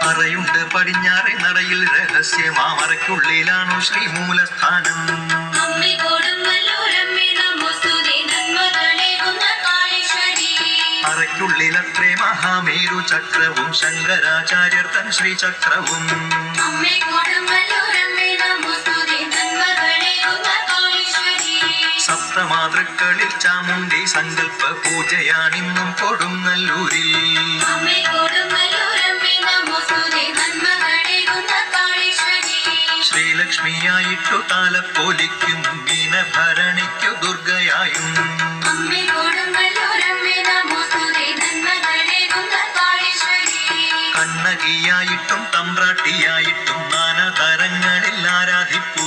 അറയുണ്ട് പടിഞ്ഞാറെ നടയിൽ രഹസ്യമാമറയ്ക്കുള്ളിലാണു ശ്രീമൂലസ്ഥാനം. അറയ്ക്കുള്ളിലത്രേ മഹാമേരു ചക്രവും ശങ്കരാചാര്യർ തൻ ശ്രീചക്രവും. സപ്തമാതൃക്കളിൽ ചാമുണ്ഡി സങ്കല്പ പൂജയാണിന്നും കൊടുങ്ങല്ലൂരിൽ. ശ്രീലക്ഷ്മിയായിട്ടു താലപ്പോലിക്കും മീനഭരണിക്കു ദുർഗയായും. കണ്ണകിയായിട്ടും തമ്പ്രാട്ടിയായിട്ടും നാനാതരങ്ങളിൽ ആരാധിപ്പൂ.